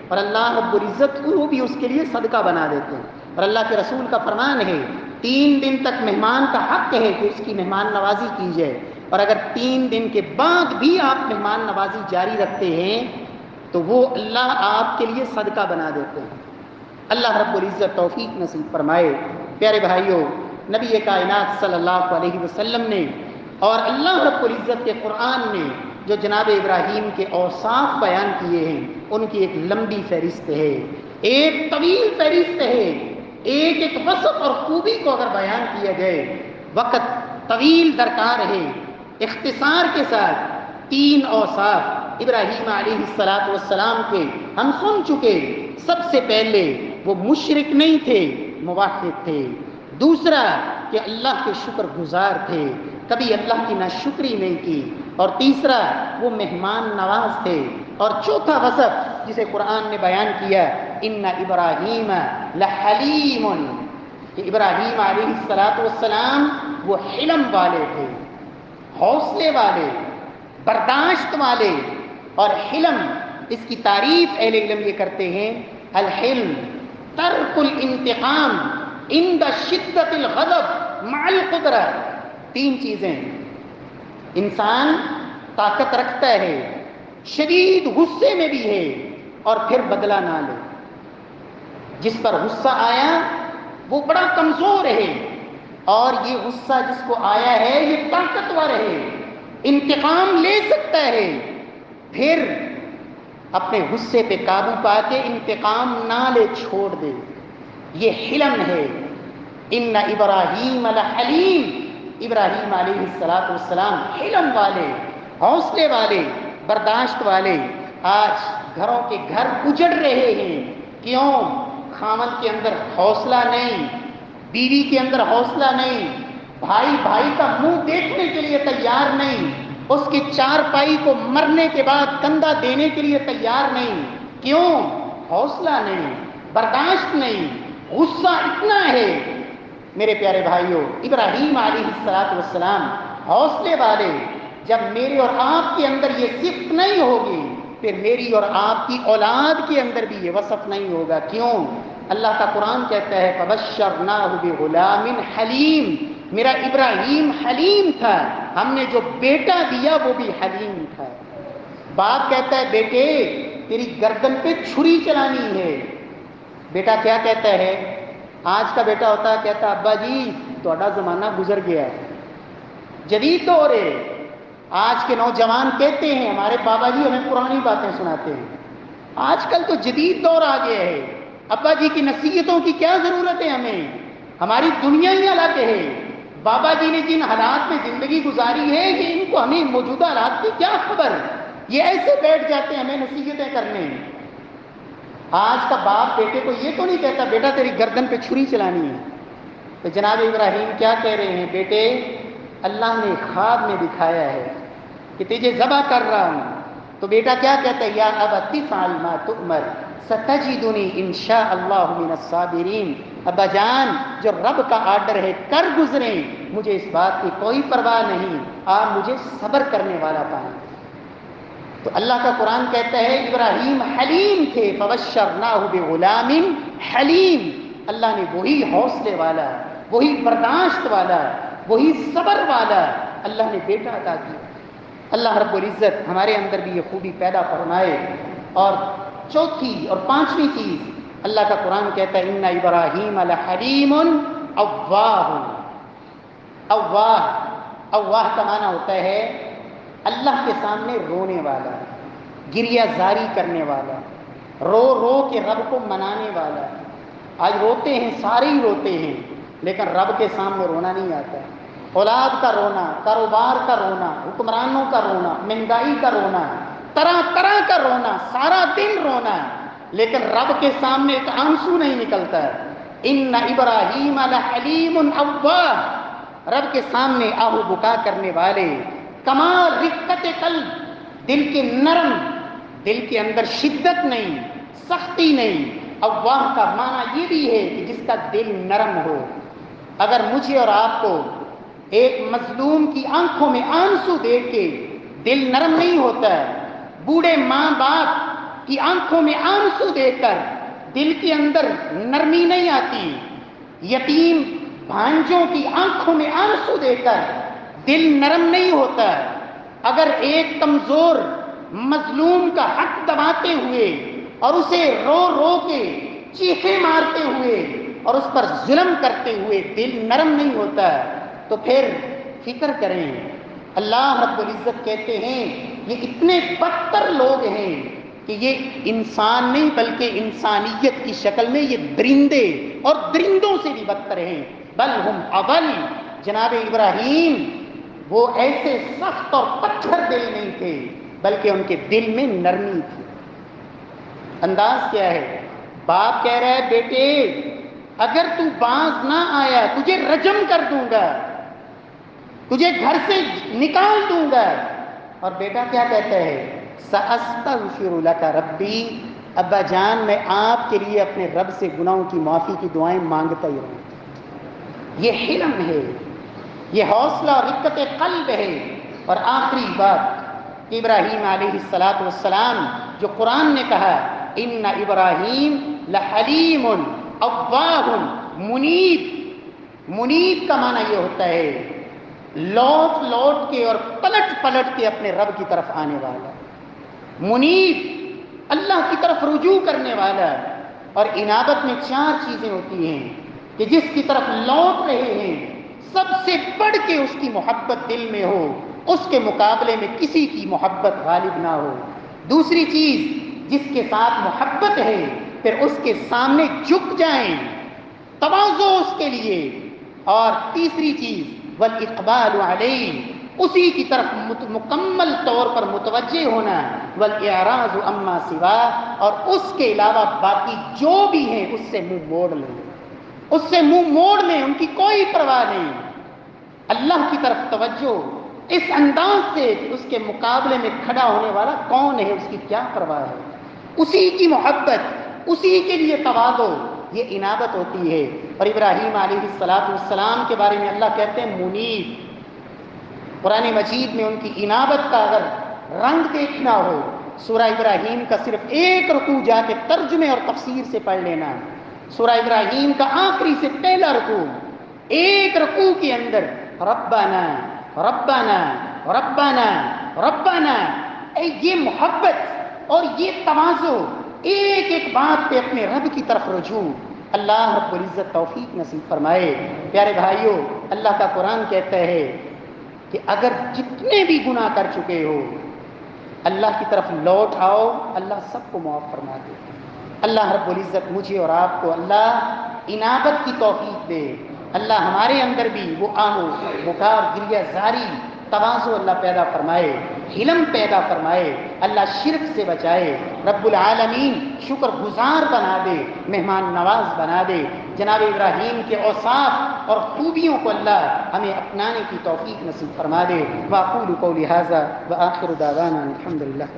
اور اللہ رب العزت وہ بھی اس کے لیے صدقہ بنا دیتے ہیں۔ اور اللہ کے رسول کا فرمان ہے 3 دن تک مہمان کا حق ہے کہ اس کی مہمان نوازی کی جائے، اور اگر 3 دن کے بعد بھی آپ مہمان نوازی جاری رکھتے ہیں تو وہ اللہ آپ کے لیے صدقہ بنا دیتے ہیں۔ اللہ رب العزت توفیق نصیب فرمائے۔ پیارے بھائیوں، نبی کائنات صلی اللہ علیہ وسلم نے اور اللہ رب العزت کے قرآن نے جو جناب ابراہیم کے اوصاف بیان کیے ہیں ان کی ایک لمبی فہرست ہے، ایک طویل فہرست ہے۔ ایک ایک وصف اور خوبی کو اگر بیان کیا جائے وقت طویل درکار ہے۔ اختصار کے ساتھ 3 اوصاف ابراہیم علیہ السلام کے ہم سن چکے۔ سب سے پہلے وہ مشرک نہیں تھے، موحد تھے۔ دوسرا کہ اللہ کے شکر گزار تھے، کبھی اللہ کی ناشکری نہیں کی۔ اور تیسرا وہ مہمان نواز تھے۔ اور چوتھا وصف جسے قرآن نے بیان کیا، ان ابراہیم لحلیم، کہ ابراہیم علیہ السلام وہ حلم والے تھے، حوصلے والے، برداشت والے۔ اور حلم، اس کی تعریف اہل علم یہ کرتے ہیں، الحلم ترک الانتقام عند شدت الغضب مع القدرہ۔ 3 چیزیں، انسان طاقت رکھتا ہے، شدید غصے میں بھی ہے، اور پھر بدلہ نہ لے۔ جس پر غصہ آیا وہ بڑا کمزور ہے، اور یہ غصہ جس کو آیا ہے یہ طاقتور ہے، انتقام لے سکتا ہے، پھر اپنے غصے پہ قابو پا کے انتقام نہ لے، چھوڑ دے۔ یہ حلم ہے۔ ان ابراہیم لحلیم، ابراہیم علیہ السلام حلم والے، حوصلے والے، برداشت والے۔ آج گھروں کے گھر اجڑ رہے ہیں، کیوں؟ خاوند کے اندر حوصلہ نہیں، بیوی کے اندر حوصلہ نہیں، بھائی بھائی کا منہ دیکھنے کے لیے تیار نہیں، اس کی چارپائی کو مرنے کے بعد کندھا دینے کے لیے تیار نہیں۔ کیوں؟ حوصلہ نہیں، برداشت نہیں، غصہ اتنا ہے۔ میرے پیارے بھائیوں، ابراہیم علیہ السلام حوصلے والے۔ جب میرے اور آپ کے اندر یہ صفت نہیں ہوگی، پھر میری اور آپ کی اولاد کے اندر بھی یہ وصف نہیں ہوگا۔ کیوں؟ اللہ کا قرآن کہتا ہے فَبَشَّرْنَاهُ بِغُلَامٍ حَلِيمٍ، میرا ابراہیم حلیم تھا، ہم نے جو بیٹا دیا وہ بھی حلیم تھا۔ باپ کہتا ہے بیٹے تیری گردن پہ چھری چلانی ہے، بیٹا کیا کہتا ہے؟ آج کا بیٹا ہوتا ہے کہتا ابا جی تھوڑا زمانہ گزر گیا ہے، جدید دور ہے۔ آج کے نوجوان کہتے ہیں ہمارے بابا جی ہمیں پرانی باتیں سناتے ہیں، آج کل تو جدید دور آ گیا ہے، ابا جی کی نصیحتوں کی کیا ضرورت ہے ہمیں، ہماری دنیا ہی الگ ہے۔ بابا جی نے جن حالات میں زندگی گزاری ہے کہ ان کو ہمیں موجودہ حالات کی کیا خبر، یہ ایسے بیٹھ جاتے ہیں ہمیں نصیحتیں کرنے۔ آج کا باپ بیٹے کو یہ تو نہیں کہتا بیٹا تیری گردن پہ چھری چلانی ہے۔ تو جناب ابراہیم کیا کہہ رہے ہیں؟ بیٹے اللہ نے خواب میں دکھایا ہے کہ تجھے ذبح کر رہا ہوں۔ تو بیٹا کیا کہتا ہے؟ یا ابت افعل ما تؤمر ستجدنی انشاء اللہ من الصابرین۔ ابا جان جو رب کا آرڈر ہے کر گزریں، مجھے اس بات کی کوئی پرواہ نہیں، آپ مجھے صبر کرنے والا پائیں۔ تو اللہ کا قرآن کہتا ہے ابراہیم حلیم تھے، فبشرناہ بغلام حلیم۔ اللہ نے وہی حوصلے والا، وہی برداشت والا، وہی صبر والا اللہ نے بیٹا عطا کیا۔ اللہ رب العزت ہمارے اندر بھی یہ خوبی پیدا فرمائے۔ اور چوتھی اور 5ویں چیز اللہ کا قرآن کہتا ہے ان ابراہیم لحلیم اواہ۔ اواہ، اواہ کا معنی ہوتا ہے اللہ کے سامنے رونے والا، گریہ زاری کرنے والا، رو رو کے رب کو منانے والا۔ آج روتے ہیں، سارے ہی روتے ہیں، لیکن رب کے سامنے رونا نہیں آتا۔ اولاد کا رونا، کاروبار کا رونا، حکمرانوں کا رونا، مہنگائی کا رونا، طرح طرح کا رونا، سارا دن رونا، لیکن رب کے سامنے ایک آنسو نہیں نکلتا۔ ان ابراہیم لحلیم اواہ، رب کے سامنے آہو بکا کرنے والے، کمال رقت قلب، دل کے نرم، دل کے اندر شدت نہیں، سختی نہیں۔ اواہ کا معنی یہ بھی ہے کہ جس کا دل نرم ہو۔ اگر مجھے اور آپ کو ایک مظلوم کی آنکھوں میں آنسو دیکھ کے دل نرم نہیں ہوتا ہے، بوڑھے ماں باپ کی آنکھوں میں آنسو دیکھ کر دل کے اندر نرمی نہیں آتی، یتیم بھانجوں کی آنکھوں میں آنسو دیکھ کر دل نرم نہیں ہوتا۔ اگر ایک کمزور مظلوم کا حق دباتے ہوئے اور اسے رو رو کے چیخیں مارتے ہوئے اور اس پر ظلم کرتے ہوئے دل نرم نہیں ہوتا تو پھر فکر کریں. اللہ رب العزت کہتے ہیں یہ اتنے بدتر لوگ ہیں کہ یہ انسان نہیں بلکہ انسانیت کی شکل میں یہ درندے اور درندوں سے بھی بدتر ہیں. بل ہم اول، جناب ابراہیم وہ ایسے سخت اور پتھر دل نہیں تھے بلکہ ان کے دل میں نرمی تھی. انداز کیا ہے؟ باپ کہہ رہا ہے بیٹے اگر تو باز نہ آیا تجھے رجم کر دوں گا، تجھے گھر سے نکال دوں گا. اور بیٹا کیا کہتا ہے؟ سأستغفر لک ربی، ابا جان میں آپ کے لیے اپنے رب سے گناہوں کی معافی کی دعائیں مانگتا ہی رہوں. یہ حلم ہے، یہ حوصلہ اور رقت قلب ہے. اور آخری بات کہ ابراہیم علیہ السلام جو قرآن نے کہا ان ابراہیم لحلیم اواہ منیب. منیب کا معنی یہ ہوتا ہے لوٹ لوٹ کے اور پلٹ پلٹ کے اپنے رب کی طرف آنے والا. منیب اللہ کی طرف رجوع کرنے والا. اور انابت میں 4 چیزیں ہوتی ہیں کہ جس کی طرف لوٹ رہے ہیں سب سے بڑھ کے اس کی محبت دل میں ہو، اس کے مقابلے میں کسی کی محبت غالب نہ ہو. دوسری چیز جس کے ساتھ محبت ہے پھر اس کے سامنے جھک جائیں، تواضع اس کے لیے. اور تیسری چیز والاقبال علیہ، اسی کی طرف مکمل طور پر متوجہ ہونا. والاعراض عما سوا، اور اس کے علاوہ باقی جو بھی ہیں اس سے منہ موڑ لیں، اس سے منہ موڑ لیں، ان کی کوئی پرواہ نہیں. اللہ کی طرف توجہ اس انداز سے اس کے مقابلے میں کھڑا ہونے والا کون ہے، اس کی کیا پرواہ ہے. اسی کی محبت، اسی کے لیے تواضع، یہ انابت ہوتی ہے. اور ابراہیم علیہ السلام کے بارے میں اللہ کہتے ہیں منیب. قرآن مجید میں ان کی انابت کا اگر رنگ دیکھنا ہو سورہ ابراہیم کا صرف ایک رکوع جا کے ترجمے اور تفسیر سے پڑھ لینا. سورہ ابراہیم کا آخری سے پہلا رکوع، ایک رکوع کے اندر ربنا ربنا ربنا ربنا، یہ محبت اور یہ تواضع، ایک ایک بات پہ اپنے رب کی طرف رجوع. اللہ رب العزت توفیق نصیب فرمائے. پیارے بھائیوں، اللہ کا قرآن کہتا ہے کہ اگر جتنے بھی گناہ کر چکے ہو اللہ کی طرف لوٹ آؤ، اللہ سب کو معاف فرما دے. اللہ رب العزت مجھے اور آپ کو اللہ انابت کی توفیق دے. اللہ ہمارے اندر بھی وہ آہو بکار گریہ زاری تواضع اللہ پیدا فرمائے، حلم پیدا فرمائے. اللہ شرک سے بچائے. رب العالمین شکر گزار بنا دے، مہمان نواز بنا دے. جناب ابراہیم کے اوصاف اور خوبیوں کو اللہ ہمیں اپنانے کی توفیق نصیب فرما دے. واقول قولی ھذا وآخر دعوانا الحمد للہ.